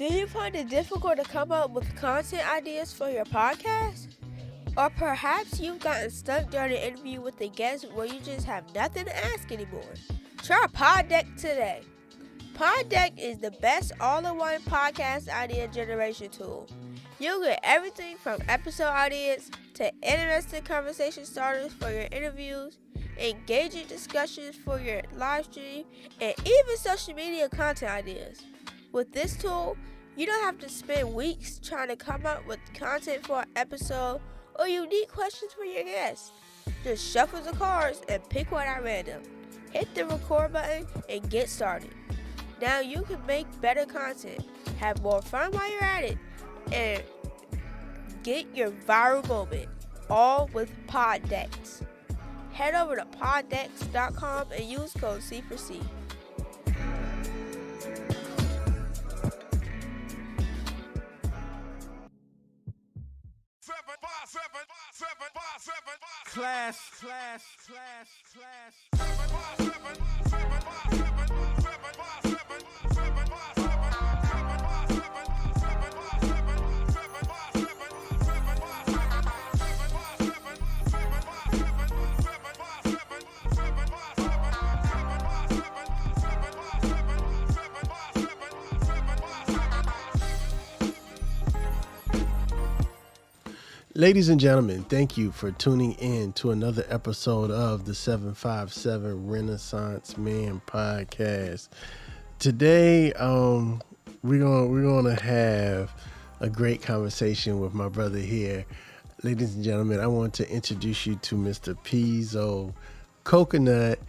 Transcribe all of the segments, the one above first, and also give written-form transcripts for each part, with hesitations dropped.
Do you find it difficult to come up with content ideas for your podcast? Or perhaps you've gotten stuck during an interview with a guest where you just have nothing to ask anymore? Try Pod Deck today. Pod Deck is the best all-in-one podcast idea generation tool. You'll get everything from episode ideas to interesting conversation starters for your interviews, engaging discussions for your live stream, and even social media content ideas. With this tool, you don't have to spend weeks trying to come up with content for an episode or unique questions for your guests. Just shuffle the cards and pick one at random. Hit the record button and get started. Now you can make better content, have more fun while you're at it, and get your viral moment, all with Pod Decks. Head over to poddex.com and use code C4C. Ladies and gentlemen, thank you for tuning in to another episode of the 757 Renaissance Man podcast. Today, we're gonna have a great conversation with my brother here. Ladies and gentlemen, I want to introduce you to Mr. Pezo Coconut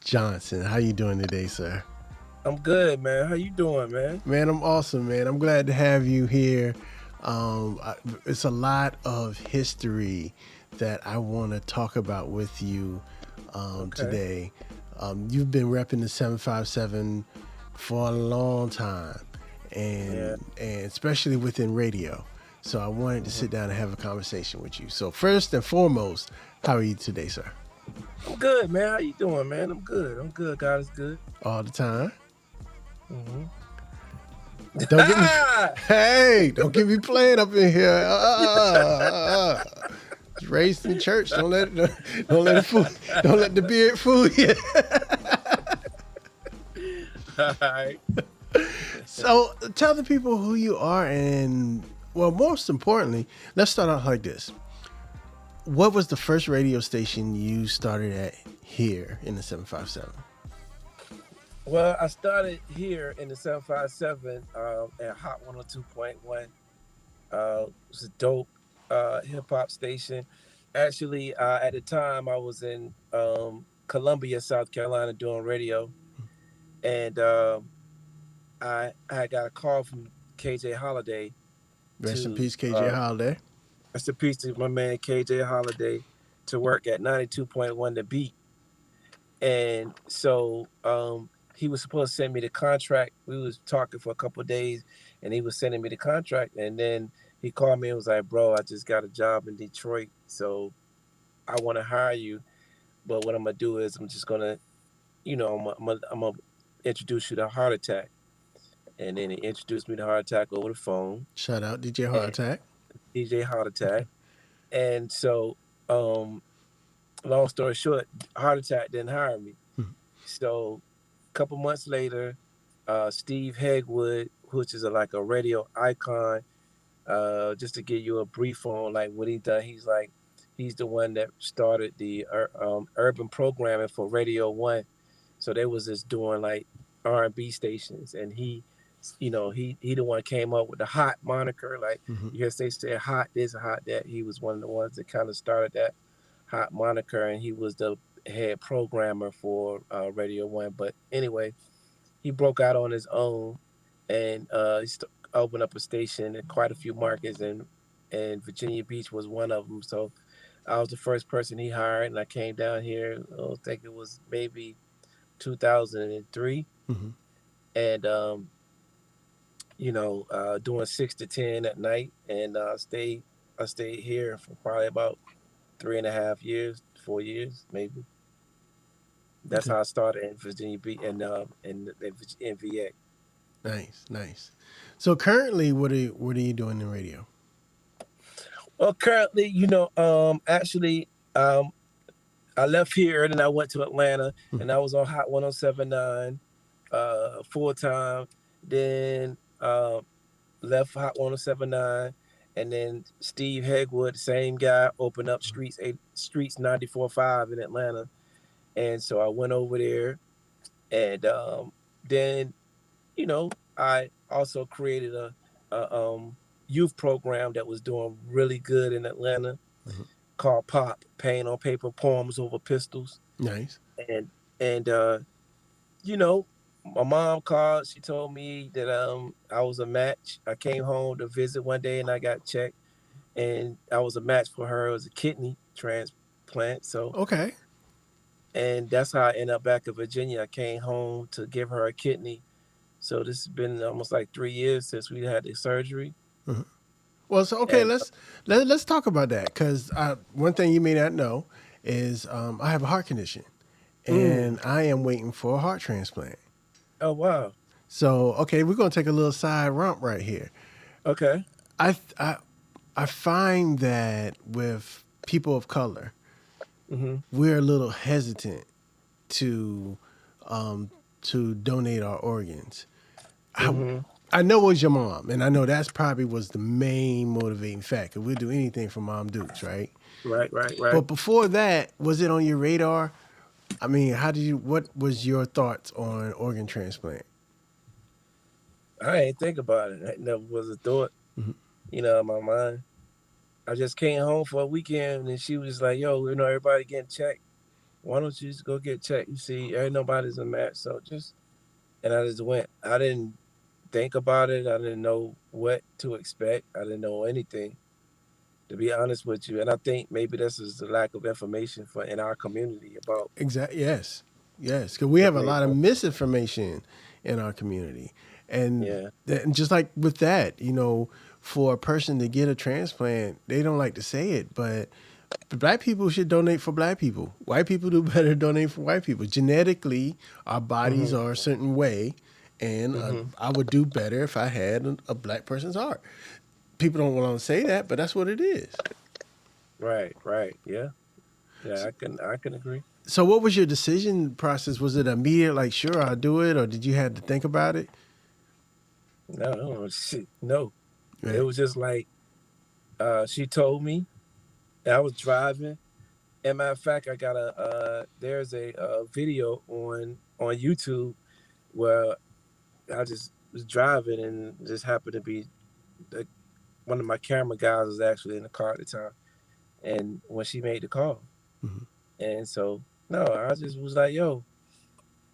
Johnson. How you doing today, sir? I'm good, man. How you doing, man? Man, I'm awesome, man. I'm glad to have you here. It's a lot of history that I want to talk about with you today. You've been repping the 757 for a long time, and especially within radio. So I wanted to sit down and have a conversation with you. So first and foremost, how are you today, sir? I'm good, man. How you doing, man? I'm good. God is good. All the time. Mm-hmm. Don't get me. Hey, don't get me playing up in here. It's raised in church. Don't let the beard fool you. All right. So tell the people who you are, and well, most importantly, let's start out like this. What was the first radio station you started at here in the 757? Well, I started here in the 757 at Hot 102.1. It was a dope hip-hop station. Actually, at the time, I was in Columbia, South Carolina doing radio. And I got a call from KJ Holiday. Rest in peace, KJ Holiday. Rest in peace to my man, KJ Holiday, to work at 92.1 The Beat. And so... he was supposed to send me the contract. We was talking for a couple of days, and he was sending me the contract. And then he called me and was like, "Bro, I just got a job in Detroit, so I want to hire you. But what I'm gonna do is I'm just gonna, I'm gonna introduce you to Heart Attack." And then he introduced me to Heart Attack over the phone. Shout out DJ Heart Attack. DJ Heart Attack. And so, long story short, Heart Attack didn't hire me. So. Couple months later, Steve Hegwood, which is like a radio icon, just to give you a brief on like what he done. He's the one that started the urban programming for Radio 1. So they was just doing like R&B stations, and he the one came up with the Hot moniker. Like you hear they say Hot this, Hot that. He was one of the ones that kind of started that Hot moniker, and he was the head programmer for Radio 1. But anyway, he broke out on his own, and he opened up a station in quite a few markets, and Virginia Beach was one of them. So I was the first person he hired, and I came down here, I think it was maybe 2003, and doing 6 to 10 at night, and I stayed here for probably about 3.5 years, 4 years maybe. That's how I started in Virginia Beach and in VA. Nice. So currently, what are you doing in radio? Well, currently, actually, I left here and then I went to Atlanta and I was on Hot 107.9 full time. Then left Hot 107.9, and then Steve Hegwood, same guy, opened up Streets 94.5 in Atlanta, and so I went over there, and then I also created a youth program that was doing really good in Atlanta called Pop, Pain on Paper Poems Over Pistols. Nice. And my mom called. She told me that I was a match. I came home to visit one day and I got checked, and I was a match for her. It was a kidney transplant. So okay, and that's how I ended up back in Virginia. I came home to give her a kidney. So this has been almost like 3 years since we had the surgery. Mm-hmm. Well, so okay, And, let's talk about that because one thing you may not know is I have a heart condition, and I am waiting for a heart transplant. Oh wow! So okay, we're gonna take a little side romp right here. Okay. I find that with people of color, we're a little hesitant to donate our organs. I know it was your mom, and I know that's probably was the main motivating factor. We'll do anything for Mom Dukes, right? Right. But before that, was it on your radar? I mean, what was your thoughts on organ transplant? I ain't think about it. That never was a thought, in my mind. I just came home for a weekend, and she was like, "Yo, everybody getting checked. Why don't you just go get checked? You see, ain't nobody's a match, so just." And I just went. I didn't think about it. I didn't know what to expect. I didn't know anything, to be honest with you. And I think maybe this is the lack of information in our community about. Exactly. Yes. Because we have a lot of misinformation in our community, and just like with that, for a person to get a transplant, they don't like to say it, but Black people should donate for Black people. White people do better donate for white people. Genetically, our bodies are a certain way, and I would do better if I had a Black person's heart. People don't want to say that, but that's what it is. Right. Yeah, I can agree. So what was your decision process? Was it immediate, like, sure, I'll do it, or did you have to think about it? No, shit, no. Right. It was just like she told me. I was driving. And matter of fact, I got there's a video on YouTube where I just was driving and just happened to be one of my camera guys was actually in the car at the time. And when she made the call, and so no, I just was like, "Yo,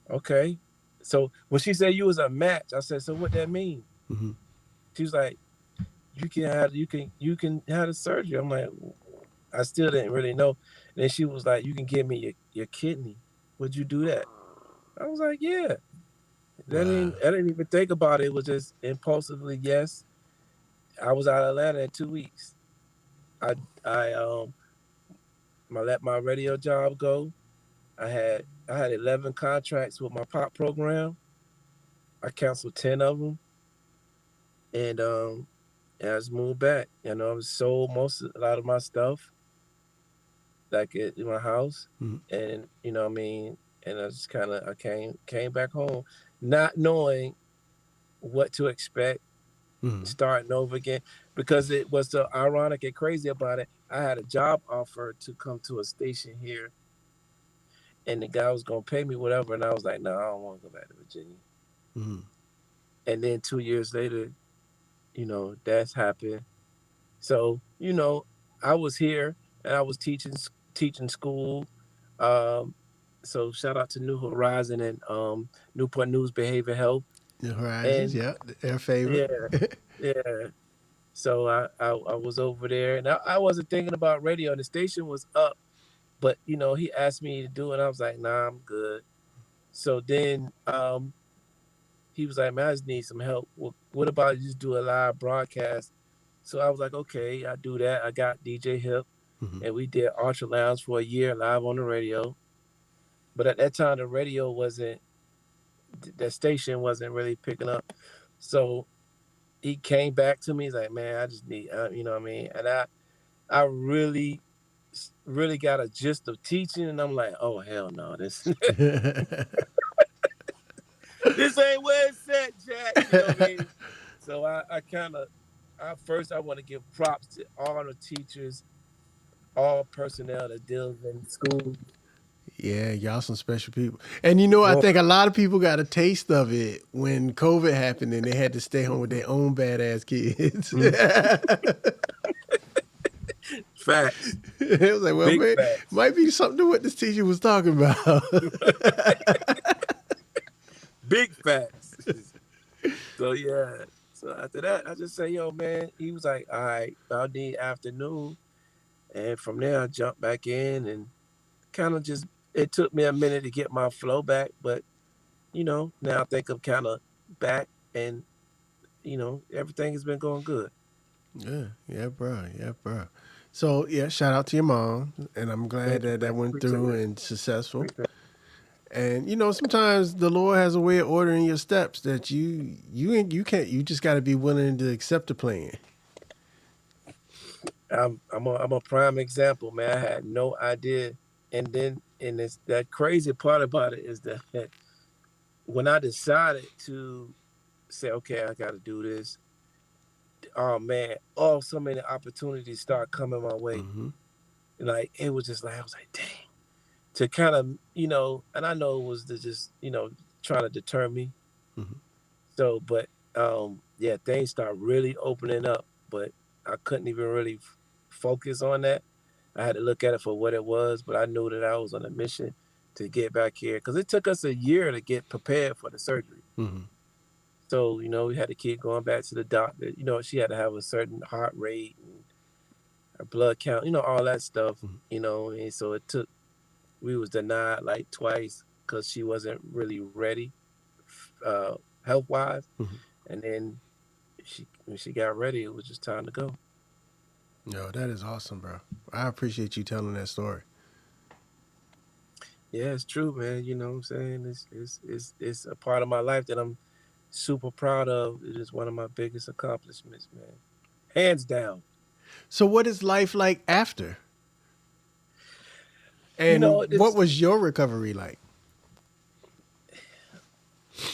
okay." So when she said you was a match, I said, "So what that mean?" She was like, "You can have the surgery." I'm like, I still didn't really know. And then she was like, "You can give me your kidney. Would you do that?" I was like, "Yeah." I didn't even think about it. It was just impulsively yes. I was out of Atlanta in 2 weeks. I let my radio job go. I had 11 contracts with my pop program. I canceled 10 of them, and I just moved back. I was sold a lot of my stuff, like in my house, and what I mean. And I just I came back home, not knowing what to expect, starting over again, because it was so ironic and crazy about it. I had a job offer to come to a station here, and the guy was gonna pay me whatever, and I was like, "No, I don't want to go back to Virginia." And then 2 years later, that's happened. So I was here and I was teaching school. So shout out to New Horizon and Newport News Behavior Health. The Horizons, And their favorite. yeah. So I was over there, and I wasn't thinking about radio. And the station was up, but he asked me to do it. And I was like, "Nah, I'm good." So then he was like, "Man, I just need some help. Well, what about you just do a live broadcast?" So I was like, "Okay, I do that." I got DJ Hip, and we did Ultra Lounge for a year live on the radio. But at that time, the station wasn't really picking up. So he came back to me. He's like, man, I just need, you know what I mean? And I really got a gist of teaching, and I'm like, oh hell no, this this ain't where it's at, Jack. You know what I mean? So I kind of, first I want to give props to all the teachers, all personnel that deals in school. Yeah, y'all some special people. And you know, I Well, think a lot of people got a taste of it when COVID happened and they had to stay home with their own badass kids. facts, It was like, well, big man, facts, might be something to what this teacher was talking about. big facts. So yeah. So after that, I just say, yo, man. He was like, all right, I'll need afternoon, and from there I jumped back in and kind of just. It took me a minute to get my flow back, but now I think I'm kind of back, and everything has been going good. Yeah, yeah, bro. Yeah, bro. So, yeah, shout out to your mom. And I'm glad Thank you, that man. that went Appreciate through it. and successful. Appreciate And sometimes the Lord has a way of ordering your steps that you can't. You just got to be willing to accept the plan. it. I'm a prime example, man. I had no idea, and it's that crazy part about it is that when I decided to say, okay, I got to do this. Oh man, so many opportunities start coming my way. Mm-hmm. Like it was just like I was like, dang. To kind of and I know it was to just trying to deter me. Mm-hmm. So, but yeah, things start really opening up, but I couldn't even really focus on that. I had to look at it for what it was, but I knew that I was on a mission to get back here because it took us a year to get prepared for the surgery. Mm-hmm. So, we had to keep going back to the doctor. She had to have a certain heart rate and her blood count, all that stuff, and so we was denied like twice because she wasn't really ready, uh, health wise. Mm-hmm. And then when she got ready, it was just time to go. Yo, that is awesome, bro. I appreciate you telling that story. Yeah, it's true, man. You know what I'm saying? It's a part of my life that I'm super proud of. It is one of my biggest accomplishments, man. Hands down. So, what is life like after? You know, And what it's was your recovery like?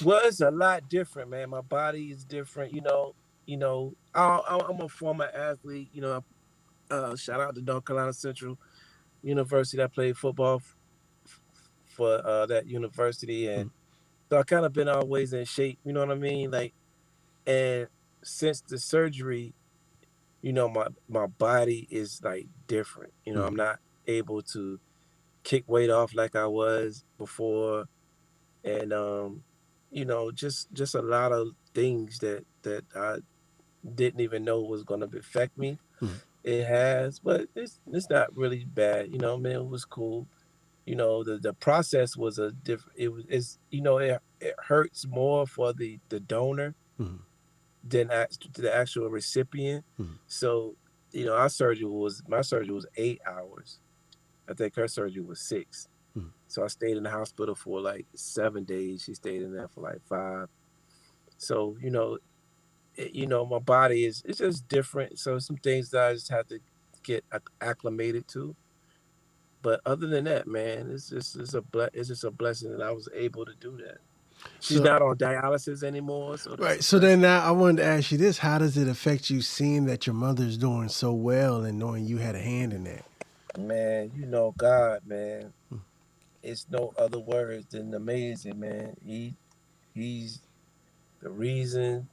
well, it's a lot different, man. My body is different. I'm a former athlete. Shout out to North Carolina Central University. I played football for that university, and so I kind of been always in shape. You know what I mean? Like, and since the surgery, my body is like different. Mm-hmm. I'm not able to kick weight off like I was before, and just a lot of things that I didn't even know was going to affect me. Mm-hmm. It has, but it's not really bad. Man, it was cool. The process was a different. It hurts more for the donor Mm-hmm. than the actual recipient. Mm-hmm. So, my surgery was 8 hours. I think her surgery was 6. Mm-hmm. So I stayed in the hospital for like 7 days. She stayed in there for like 5. So, my body it's just different. So some things that I just have to get acclimated to. But other than that, man, it's just a blessing that I was able to do that. She's So, not on dialysis anymore, so that's right. a So then blessing. now I wanted to ask you this: how does it affect you seeing that your mother's doing so well and knowing you had a hand in that? Man, God, man. It's no other words than amazing, man. He's the reason.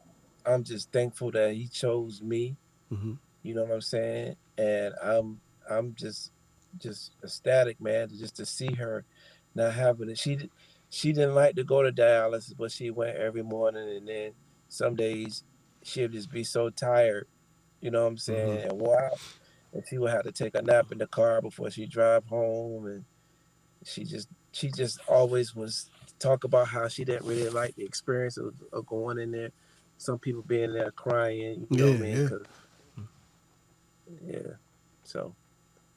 I'm just thankful that he chose me. Mm-hmm. You know what I'm saying? And I'm just ecstatic, man, just to see her not having it. She didn't like to go to dialysis, but she went every morning, and then some days she'd just be so tired, you know what I'm Mm-hmm. saying, and wore out, and she would have to take a nap in the car before she drive home, and she just always was talk about how she didn't really like the experience of going in there. Some people being there crying, you know Yeah, what I mean? yeah. Cause yeah, so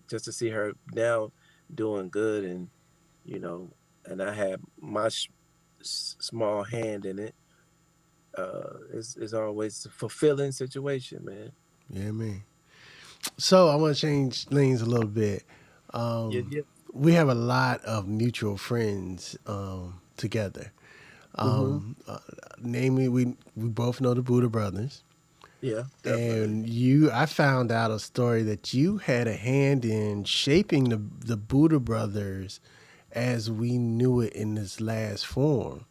just to see her now doing good, and you know, and I had my small hand in it. it's always a fulfilling situation, man. Yeah, man. So I want to change lanes a little bit. Yeah, Um, yeah. we have a lot of mutual friends together. Mm-hmm. Uh, Namely, we both know the Buddha brothers. Yeah, definitely. And I found out a story that you had a hand in shaping the Buddha brothers as we knew it in this last form.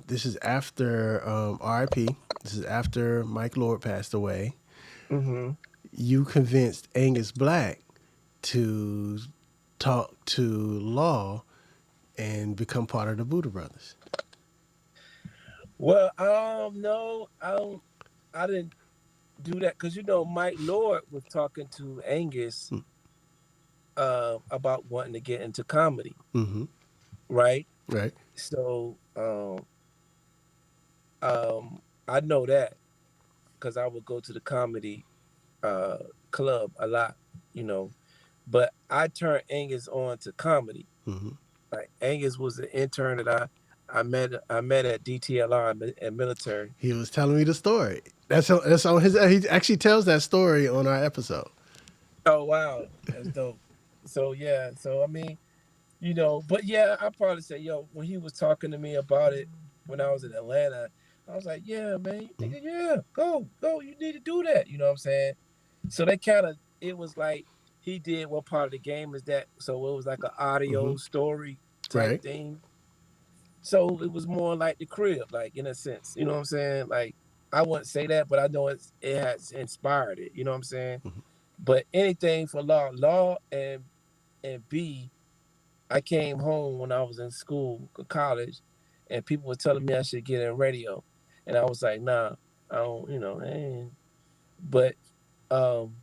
This is after RIP. This is after Mike Lord passed away. Mm-hmm. You convinced Angus Black to talk to Law and become part of the Buddha Brothers. Well, no, I didn't do that because Mike Lord was talking to Angus about wanting to get into comedy, Mm-hmm. right? Right. So I know that because I would go to the comedy uh club a lot, you know. But I turned Angus on to comedy. Mm-hmm. Like Angus was an intern that I met at DTLR at military. He was telling me the story. That's on his. He actually tells that story on our episode. Oh wow, that's dope. So yeah, so I mean, but yeah, I probably say, when he was talking to me about it when I was in Atlanta, I was like, yeah, man, Mm-hmm. nigga, yeah, go, you need to do that. You know what I'm saying? So it was like he did what part of the game is that, so it was like an Mm-hmm. audio story type Right. thing. So it was more like the crib, like in a sense, you know what I'm saying? Like I wouldn't say that, but I know it has inspired it, you know what I'm saying? Mm-hmm. But anything for law and B, I came home when I was in school, college, and people were telling me I should get in radio, and I was like, nah, I don't, but um,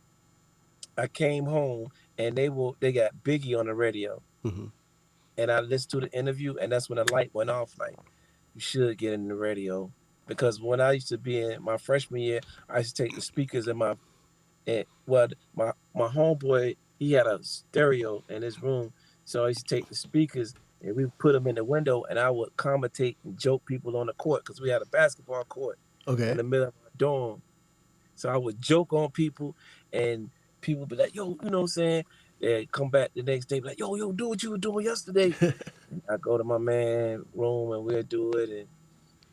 I came home and they got Biggie on the radio, Mm-hmm. and I listened to the interview, and that's when the light went off. Like, you should get in the radio because when I used to be in my freshman year, I used to take the speakers in my homeboy, he had a stereo in his room, so I used to take the speakers and we put them in the window, and I would commentate and joke people on the court because we had a basketball court in Okay. the middle of our dorm. So I would joke on people, and people would be like, "Yo, you know what I'm saying?" They come back the next day, be like, "Yo, do what you were doing yesterday." And I go to my man room and we'll do it,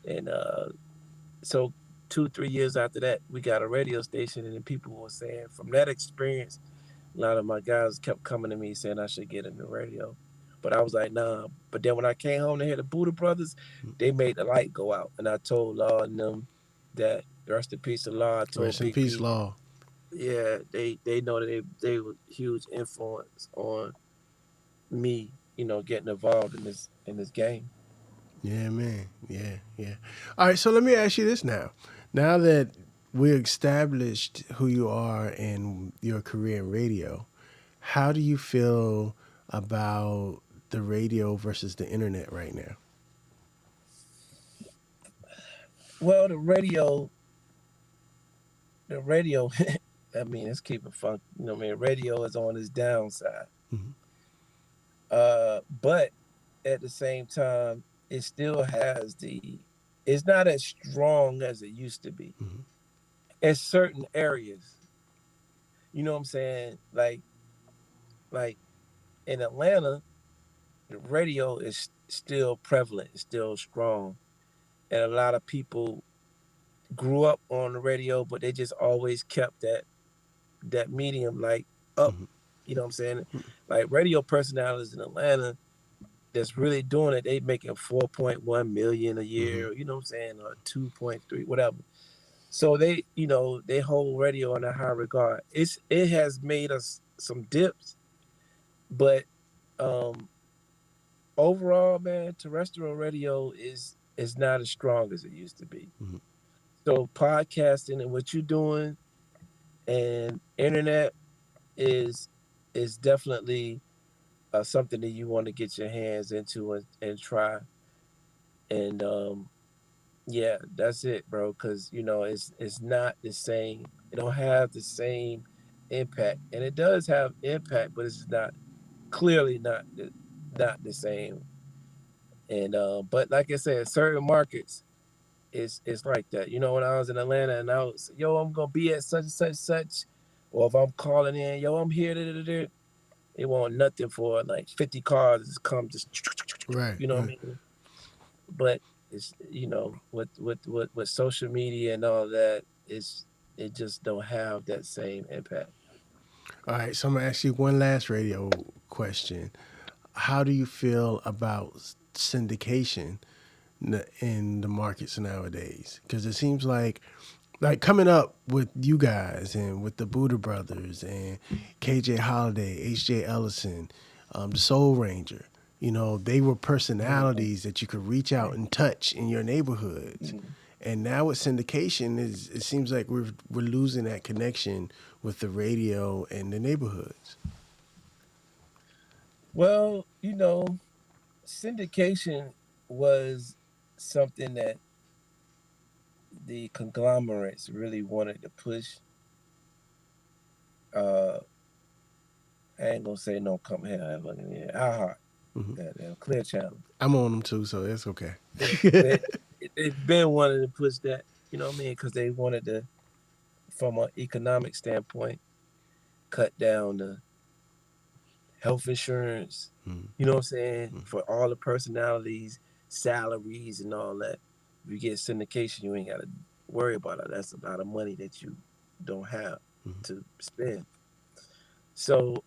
and so 2 3 years after that, we got a radio station, and then people were saying from that experience, a lot of my guys kept coming to me saying I should get in the radio. But I was like, nah. But then when I came home to hear the Buddha Brothers, they made the light go out. And I told Law and them that the rest in peace of Law. I told Rest in peace, PP, Law. yeah, they know that they were huge influence on me, getting involved in this game. Yeah, man. Yeah, yeah. All right, so let me ask you this now. Now that we established who you are and your career in radio, how do you feel about the radio versus the internet right now? Well, the radio, I mean, let's keep it fun. Radio is on its downside. Mm-hmm. But at the same time, it still has it's not as strong as it used to be. Mm-hmm. In certain areas, you know what I'm saying? Like in Atlanta, the radio is still prevalent, it's still strong. And a lot of people grew up on the radio, but they just always kept that medium like up. Mm-hmm. You know what I'm saying? Like radio personalities in Atlanta that's really doing it, they making 4.1 million a Mm-hmm. year, you know what I'm saying, or 2.3, whatever. So they hold radio in a high regard. It has made us some dips, but um overall, man, terrestrial radio is not as strong as it used to be. Mm-hmm. So podcasting and what you're doing and internet is is definitely something that you want to get your hands into and try. And yeah, that's it, bro. Because it's not the same. It don't have the same impact, and it does have impact, but it's not clearly not the same. And but like I said, certain markets, it's like that. You know, when I was in Atlanta and I was, yo, I'm gonna be at such and such such, or if I'm calling in, yo, I'm here. Da, da, da, da. They want nothing for like 50 cars to come, just Right. you know what I Right. mean. But it's, you know, with social media and all that, it just don't have that same impact. All right. So I'm gonna ask you one last radio question. How do you feel about syndication in the markets nowadays? Because it seems like coming up with you guys and with the Buddha Brothers and KJ Holiday, HJ Ellison, the Soul Ranger. You know, they were personalities that you could reach out and touch in your neighborhoods. And now with syndication, it seems like we're losing that connection with the radio and the neighborhoods. Well, you know, syndication was something that the conglomerates really wanted to push. Uh, I ain't gonna say no come here, our heart, Hmm. that Clear Channel. I'm on them too, so it's okay. Yeah, they've been wanting to push that. You know what I mean? Because they wanted to, from an economic standpoint, cut down the health insurance. Mhm. You know what I'm saying? For all the personalities, salaries, and all that. If you get syndication, you ain't got to worry about it. That's a lot of money that you don't have to spend. So,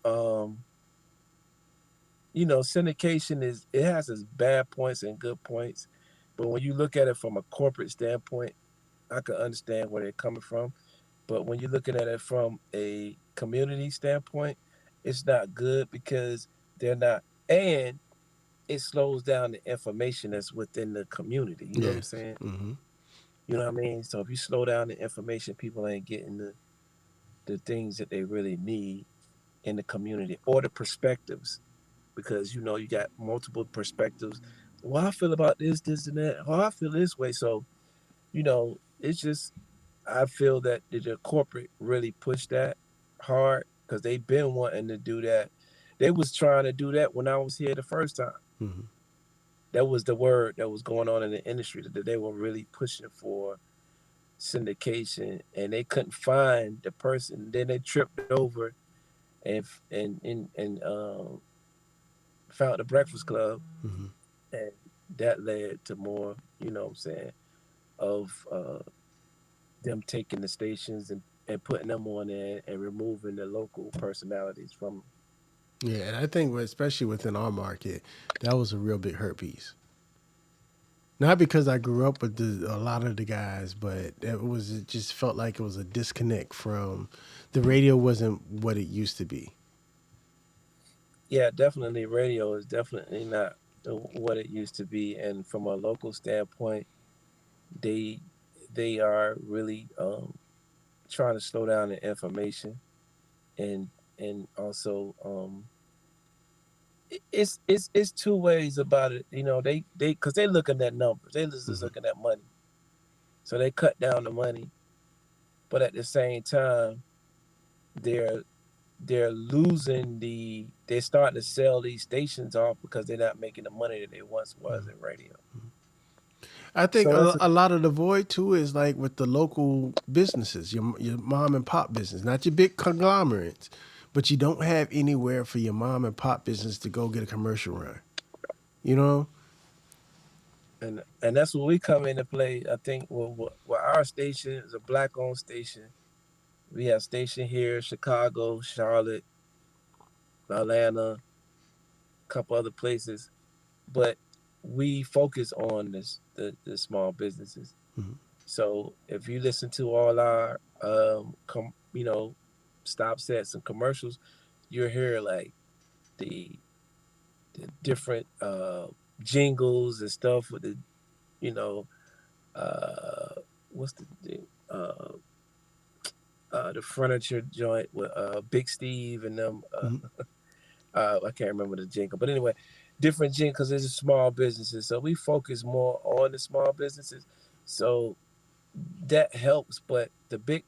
you know, syndication it has its bad points and good points, but when you look at it from a corporate standpoint, I can understand where they're coming from. But when you're looking at it from a community standpoint, it's not good because they're not, and it slows down the information that's within the community. You know what I'm Yes. saying? Hmm. You know what I mean? So if you slow down the information, people ain't getting the things that they really need in the community or the perspectives, because you know you got multiple perspectives. Well, I feel about this, and that. Oh, I feel this way. So you know, it's just I feel that the corporate really pushed that hard because they've been wanting to do that. They was trying to do that when I was here the first time. Hmm. That was the word that was going on in the industry, that they were really pushing for syndication, and they couldn't find the person. Then they tripped over and found the Breakfast Club, Hmm. and that led to more. You know what I'm saying, of them taking the stations and putting them on there and removing the local personalities from. Yeah, and I think especially within our market, that was a real big hurt piece. Not because I grew up with a lot of the guys, but it just felt like it was a disconnect from the radio wasn't what it used to be. Yeah, definitely radio is definitely not what it used to be, and from a local standpoint, they they are really trying to slow down the information, and also it's two ways about it. You know, they because they looking at numbers, they just Hmm. looking at money, so they cut down the money, but at the same time they're they're losing they're starting to sell these stations off because they're not making the money that they once was in radio. I think So it's a lot of the void too is like with the local businesses, your mom and pop business, not your big conglomerates, but you don't have anywhere for your mom and pop business to go get a commercial run. You know? and that's where we come into play. I think well our station is a black owned station. We have station here, Chicago, Charlotte, Atlanta, a couple other places, but we focus on the small businesses. Hmm. So if you listen to all our you know, stop sets and commercials, you'll hear like the different jingles and stuff with the, you know, uh what's the furniture joint with Big Steve and them. Hmm. I can't remember the jingle, but anyway, different jingle because it's small businesses. So we focus more on the small businesses. So that helps, but the big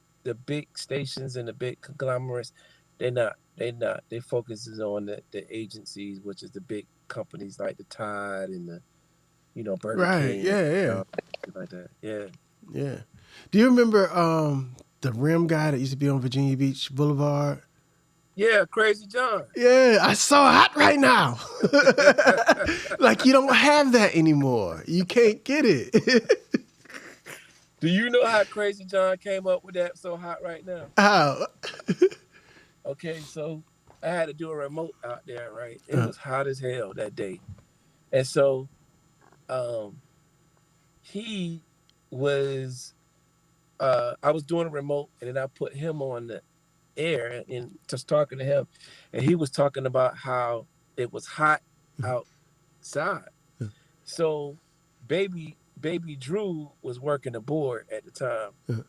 stations and the big conglomerates, they focuses on the agencies, which is the big companies like the Tide and the, you know, Burger Right. King, Yeah. Yeah. shit like that. Yeah. Yeah. Do you remember the rim guy that used to be on Virginia Beach Boulevard? Yeah, Crazy John. Yeah, I saw Hot Right Now. Like, you don't have that anymore. You can't get it. Do you know how Crazy John came up with that So Hot Right Now? How? Okay, so I had to do a remote out there, right? It was hot as hell that day. And so he was I was doing a remote and then I put him on the air and just talking to him. And he was talking about how it was hot outside. So baby Drew was working the board at the time.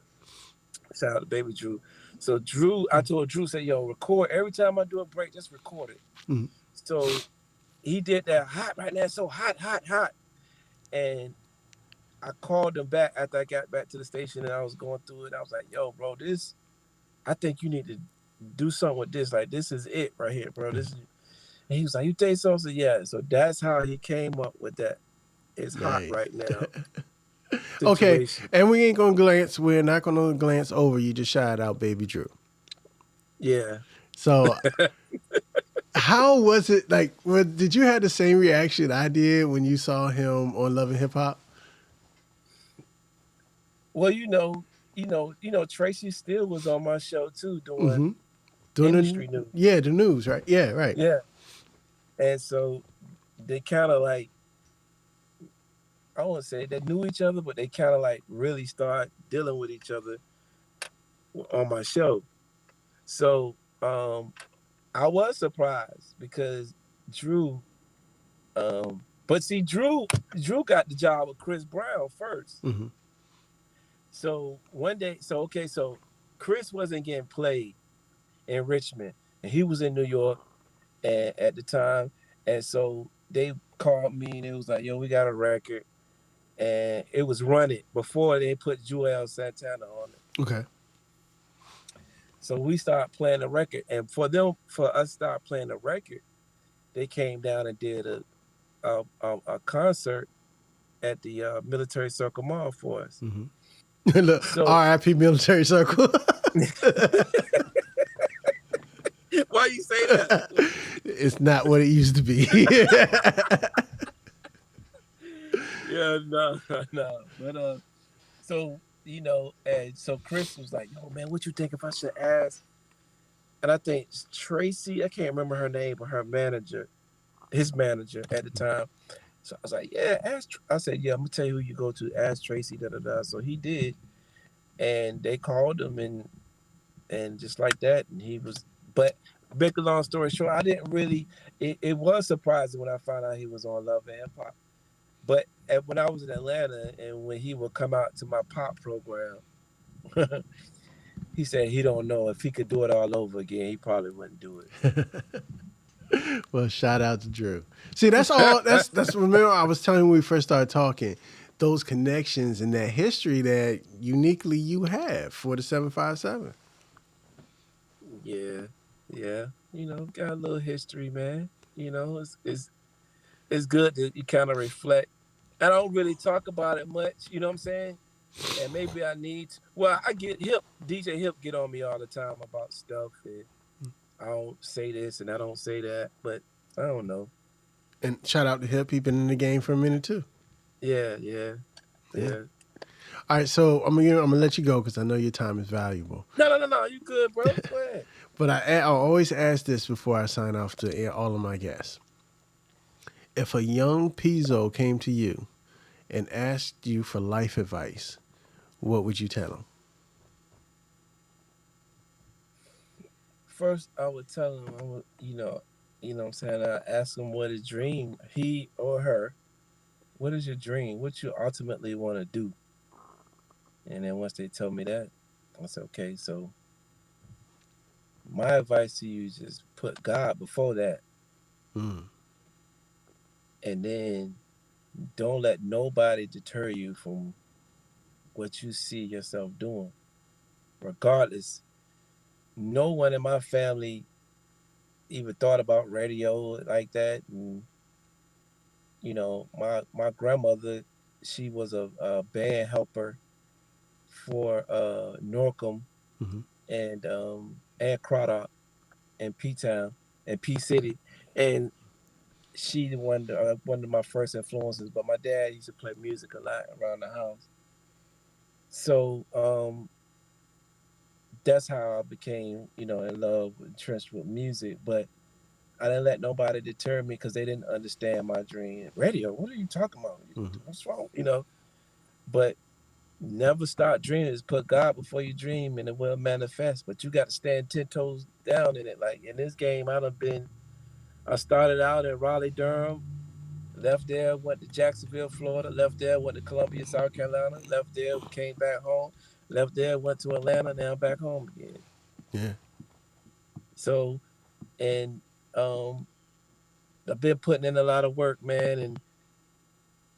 Shout out to baby Drew. So Drew, I told Drew, say, yo, record every time I do a break, just record it. So he did that hot right now, so hot. And I called him back after I got back to the station and I was going through it. I was like, yo, bro, I think you need to do something with this. Like, this is it right here, bro. And he was like, you think so? I said, yeah. So that's how he came up with that. It's hot right now. Okay, and we ain't gonna glance. We're not gonna glance over. You just shouted out Baby Drew. Yeah. So, how was it? Like, did you have the same reaction I did when you saw him on Love and Hip Hop? Well, Tracy Steele was on my show too, doing industry news. Yeah, the news, right? Yeah, right. Yeah, and so they kind of like, I won't say they knew each other, but they kind of like really start dealing with each other on my show. So I was surprised because Drew, but see, Drew got the job with Chris Brown first. So one day, so Chris wasn't getting played in Richmond, and he was in New York at the time, and so they called me and it was like, yo, we got a record. And it was running before they put Joel Santana on it. Okay. So we started playing the record, and for us to start playing the record, they came down and did a concert at the Military Circle Mall for us. Look, so, R.I.P. Military Circle. Why you say that? It's not what it used to be. Yeah, no. But so and so Chris was like, "Yo, man, what you think if I should ask?" And I think Tracy, I can't remember her name, but his manager at the time. So I was like, "Yeah, ask." I said, "Yeah, I'm gonna tell you who you go to. Ask Tracy." So he did, and they called him, and just like that, and he was. But make a long story short, I didn't really. It was surprising when I found out he was on Love and Hip Hop. But when I was in Atlanta and when he would come out to my pop program, he said he don't know if he could do it all over again, he probably wouldn't do it. Well, shout out to Drew. See, that's all. That's remember I was telling you when we first started talking, those connections and that history that uniquely you have for the 757. Yeah. Got a little history, man. It's good that you kind of reflect. I don't really talk about it much, you know what I'm saying? And maybe I need to. Well, I get DJ Hip get on me all the time about stuff. And I don't say this and I don't say that, but I don't know. And shout out to Hip. He's been in the game for a minute too. Yeah. All right, so I'm gonna let you go because I know your time is valuable. No, you good, bro. Go ahead. But I always ask this before I sign off to all of my guests. If a young Pezo came to you and asked you for life advice, what would you tell him? First, I would tell him, what I'm saying, I ask him what his dream, he or her, what is your dream? What you ultimately want to do? And then once they tell me that, I said, okay, so my advice to you is just put God before that. And then don't let nobody deter you from what you see yourself doing. Regardless, no one in my family even thought about radio like that. And, my grandmother she was a band helper for Norcom Hmm. and Craddock and P Town and P City, and she one of my first influences. But my dad used to play music a lot around the house, so that's how I became, in love with entrenched with music. But I didn't let nobody deter me because they didn't understand my dream. Radio, what are you talking about? Hmm. What's wrong? But never stop dreaming. Just put God before you dream and it will manifest. But you got to stand 10 toes down in it. Like in this game, I started out in Raleigh, Durham, left there, went to Jacksonville, Florida, left there, went to Columbia, South Carolina, left there, came back home, left there, went to Atlanta, now I'm back home again. Yeah. So, and um, I've been putting in a lot of work, man, and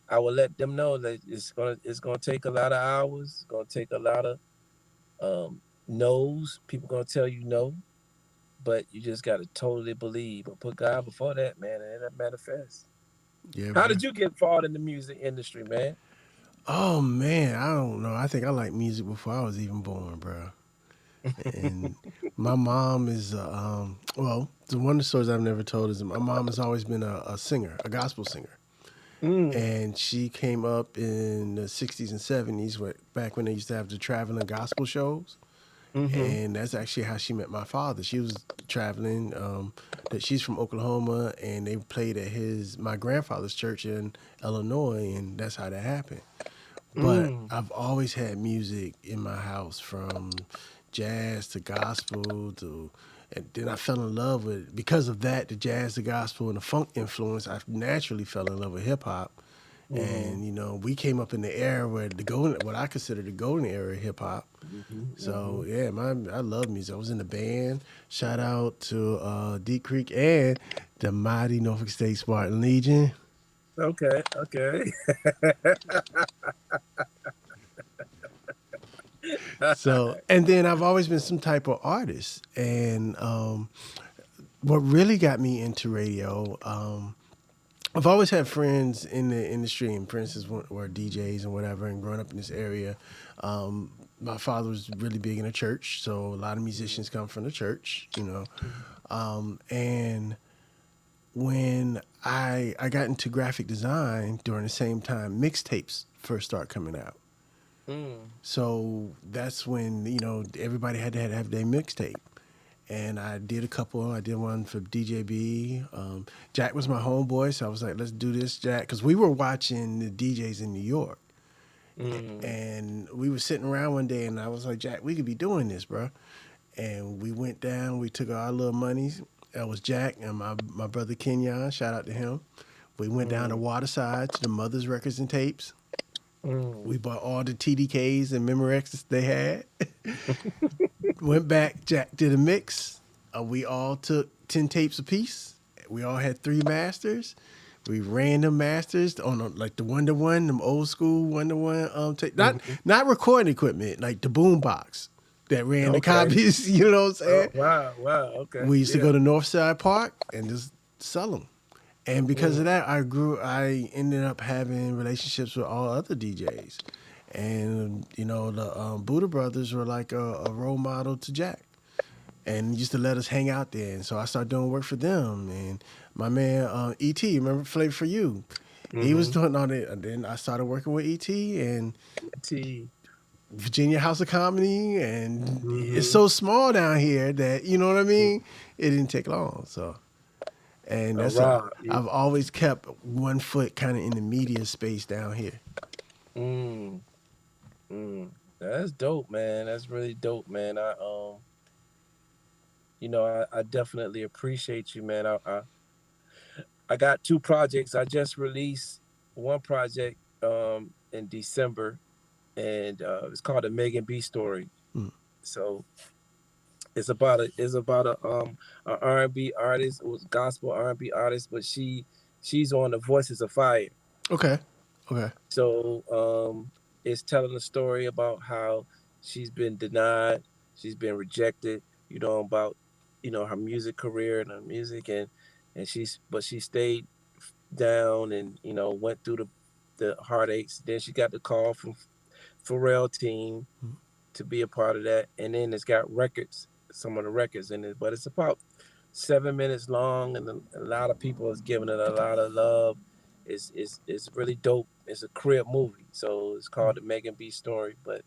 I will let them know that it's gonna take a lot of hours. It's gonna take a lot of no's. People gonna tell you no, but you just gotta totally believe. But put God before that, man, and it'll manifest. Yeah, How bro. did you get involved in the music industry, man? Oh man, I don't know. I think I liked music before I was even born, bro. And my mom is well, the one of the stories I've never told is my mom has always been a singer, a gospel singer. Mm. And she came up in the 60s and 70s, back when they used to have the traveling gospel shows. Mm-hmm. And that's actually how she met my father. She was traveling. That she's from Oklahoma, and they played at my grandfather's church in Illinois, and that's how that happened. But Mm. I've always had music in my house, from jazz to gospel to, and then I fell in love with, because of that, the jazz, the gospel, and the funk influence. I naturally fell in love with hip hop. Mm-hmm. And we came up in the era where what I consider the golden era of hip hop. Mm-hmm. So Mm-hmm. yeah, I love music. I was in the band. Shout out to Deep Creek and the mighty Norfolk State Spartan Legion. Okay. Okay. So, and then I've always been some type of artist. And what really got me into radio, I've always had friends in the industry, and for instance, were DJs and whatever. And growing up in this area, my father was really big in the church, so a lot of musicians come from the church. And when I got into graphic design during the same time mixtapes first start coming out. Mm. So that's when everybody had to have their mixtape, and I did a couple. I did one for DJB. Jack was my homeboy, so I was like, "Let's do this, Jack," because we were watching the DJs in New York, Mm. and we were sitting around one day, and I was like, "Jack, we could be doing this, bro." And we went down. We took our little monies. That was Jack and my brother Kenyon. Shout out to him. We went down to Mm. Waterside to the Mother's Records and Tapes. Mm. We bought all the TDKs and Memorex they had. Went back. Jack did a mix. We all took 10 tapes apiece. We all had 3 masters. We ran them masters on like the 1-to-1, them old school 1-to-1 tape. Mm-hmm. Not recording equipment, like the boom box that ran the Okay. copies. You know what I'm Oh, saying? wow. Wow. Okay. We used to Yeah. go to Northside Park and just sell them. And because of Mm. that, I ended up having relationships with all other DJs. And, the Buddha Brothers were like a role model to Jack. And used to let us hang out there. And so I started doing work for them. And my man, E.T., remember Flavor for You? He was Mm-hmm. doing all that. And then I started working with E.T. and T. Virginia House of Comedy. And it's Mm-hmm. so small down here that, you know what I mean? It didn't take long. So. And Rob. I've always kept one foot kind of in the media space down here. Mm. Mm. That's dope, man. That's really dope, man. I definitely appreciate you, man. I got 2 projects. I just released one project in December, and it's called the Megan B Story. Mm. So it's about a R&B artist, it was gospel R&B artist, but she's on the Voices of Fire. Okay. Okay. So it's telling a story about how she's been denied, she's been rejected, about her music career and her music, and she stayed down and went through the the Heartaches. Then she got the call from Pharrell team to be a part of that, and then it's got records, some of the records in it. But it's about 7 minutes long, and a lot of people is giving it a lot of love. It's really dope. It's a crib movie, so it's called the Megan B story. But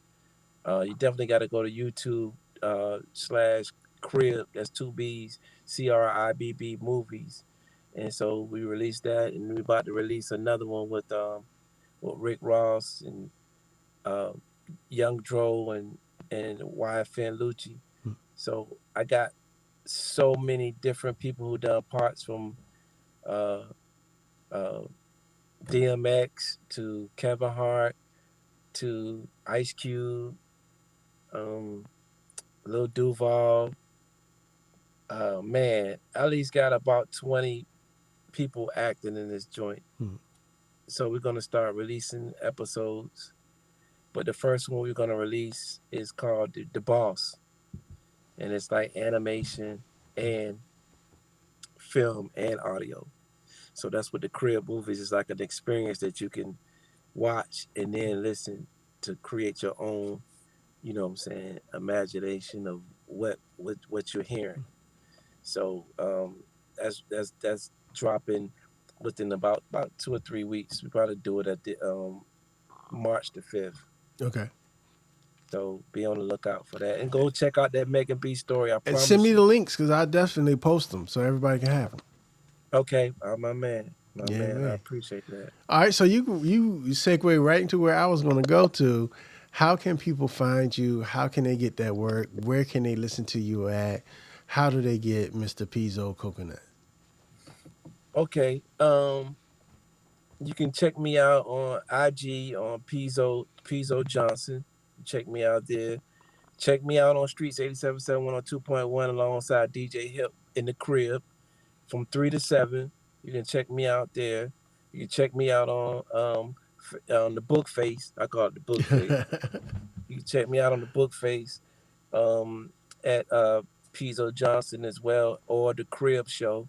you definitely got to go to YouTube / crib. That's 2 B's, CRIBB movies. And so we released that, and we're about to release another one with Rick Ross and uh, Young Dro and YFN Lucci. So I got so many different people who done parts from uh, uh, DMX to Kevin Hart to Ice Cube, Lil Duval. Man, at least got about 20 people acting in this joint. So we're gonna start releasing episodes. But the first one we're gonna release is called The Boss. And it's like animation and film and audio. So that's what the crib movies is, like an experience that you can watch and then listen to create your own, you know what I'm saying, imagination of what you're hearing. So that's dropping within about 2 or 3 weeks. We probably do it at the March the 5th. Okay. So be on the lookout for that, and go check out that Megan B story. I promise. And send me the links because I'll definitely post them so everybody can have them. Okay, my man, man. I appreciate that. All right, so you segue right into where I was going to go to. How can people find you? How can they get that work? Where can they listen to you at? How do they get Mr. Pezo Coconut? Okay, you can check me out on IG on Pezo Johnson. Check me out there. Check me out on Streets 87.7 102.1 alongside DJ Hip in the crib from 3 to 7. You can check me out there. You can check me out on the Book Face. I call it the Book Face. You can check me out on the Book Face at Pezo Johnson as well, or the Crib Show,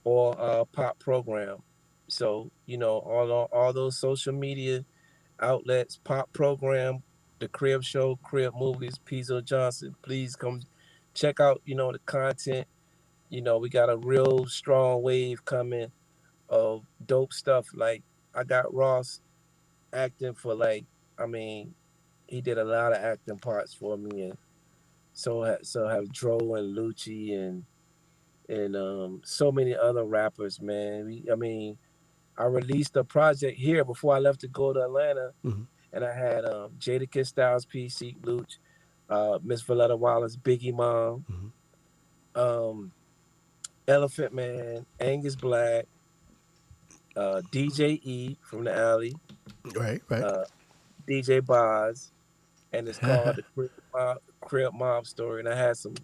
or Pop Program. So all those social media outlets, Pop Program, the Crib Show, Crib Movies, Pezo Johnson. Please come check out the content. We got a real strong wave coming of dope stuff. Like I got Ross acting for he did a lot of acting parts for me, and so have Dro and Lucci and so many other rappers, man. I released a project here before I left to go to Atlanta, and I had Jadakiss Styles P, Seek Luch, Miss Valletta Wallace, Biggie Mom, Elephant Man, Angus Black, DJ E from the Alley, Right. DJ Boz, and it's called the Crib Mob Story. And I had some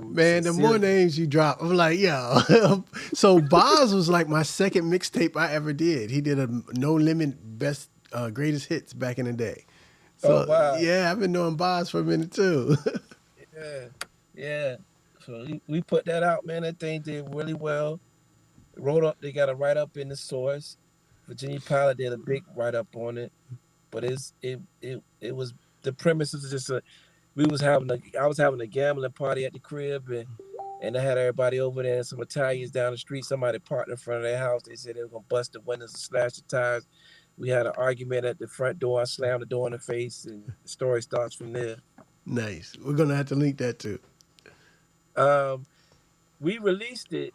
Man, the more names you drop, I'm like, yo. So Boz was like my second mixtape I ever did. He did a No Limit Best Greatest Hits back in the day. So wow. Yeah, I've been knowing Boz for a minute too. Yeah. So we put that out, man. That thing did really well. They got a write up in the Source. Virginia Pilot did a big write up on it, but it was, the premise was just I was having a gambling party at the crib, and I had everybody over there, and some Italians down the street. Somebody parked in front of their house. They said they were gonna bust the windows and slash the tires. We had an argument at the front door. I slammed the door in the face, and the story starts from there. Nice. We're gonna have to link that too. We released it,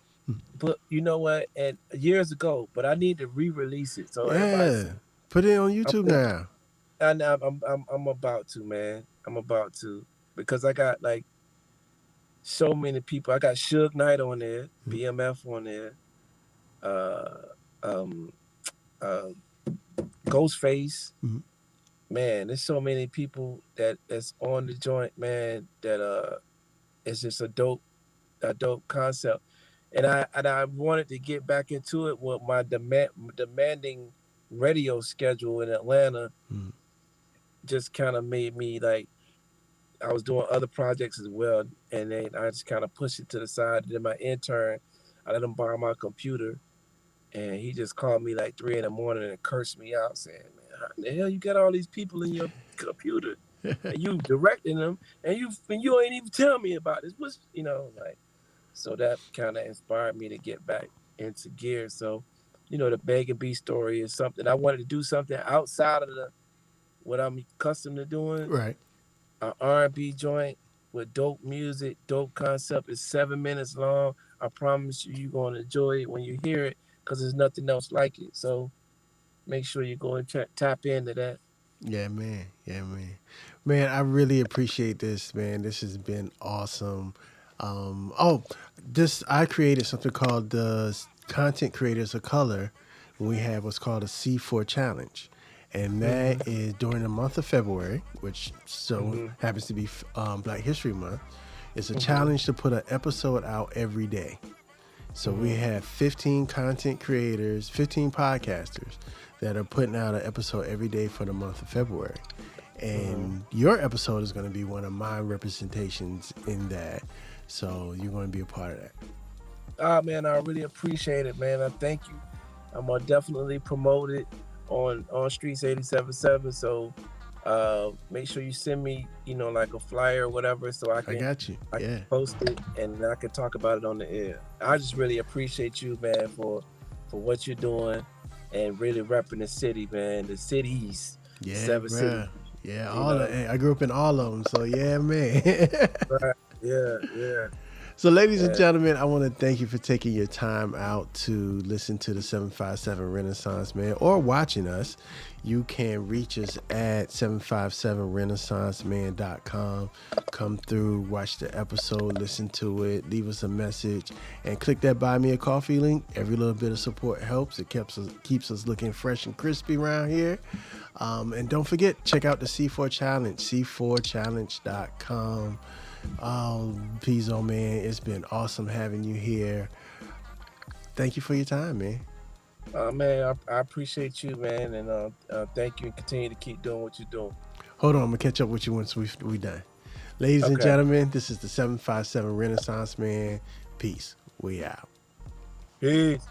but you know what? And years ago, but I need to re-release it. So put it on YouTube now. I'm about to, man. I'm about to, because I got like so many people. I got Suge Knight on there, BMF on there, Ghostface. Man, there's so many people that's on the joint, man. That it's just a dope concept, and I wanted to get back into it with my demanding radio schedule in Atlanta. Just kind of made me like, I was doing other projects as well, and then I just kind of pushed it to the side. Then my intern, I let him borrow my computer, and he just called me like 3 in the morning and cursed me out, saying, "Man, how the hell you got all these people in your computer, and you directing them, and you ain't even tell me about this? What's like?" So that kind of inspired me to get back into gear. So, the Megan B story is something I wanted to do, something outside of what I'm accustomed to doing. Right. An R&B joint with dope music, dope concept. It's 7 minutes long. I promise you're going to enjoy it when you hear it, because there's nothing else like it. So make sure you go and tap into that. Yeah, man. Yeah, man. Man, I really appreciate this, man. This has been awesome. I created something called the Content Creators of Color. We have what's called a C4 challenge. And that is during the month of February, which happens to be Black History Month. It's a challenge to put an episode out every day. So we have 15 content creators, 15 podcasters that are putting out an episode every day for the month of February. And your episode is going to be one of my representations in that. So you're going to be a part of that. Ah, man, I really appreciate it, man. I thank you. I'm going to definitely promote it on Streets 87.7. So make sure you send me, like a flyer or whatever, so I got you. I can post it and I can talk about it on the air. I just really appreciate you, man, for what you're doing and really repping the city, man. The cities. Yeah, 7 cities. Yeah, I grew up in all of them, so yeah, man. Right. Yeah. So, ladies and gentlemen, I want to thank you for taking your time out to listen to the 757 Renaissance Man or watching us. You can reach us at 757renaissanceman.com. Come through, watch the episode, listen to it, leave us a message, and click that Buy Me a Coffee link. Every little bit of support helps. It keeps us looking fresh and crispy around here. And don't forget, check out the C4 Challenge, c4challenge.com. Pezo, man, it's been awesome having you here. Thank you for your time, man. Man, I appreciate you, man, and thank you, and continue to keep doing what you're doing. Hold on, I'm gonna catch up with you once we done. Ladies and gentlemen, this is the 757 Renaissance Man. Peace. We out. Peace.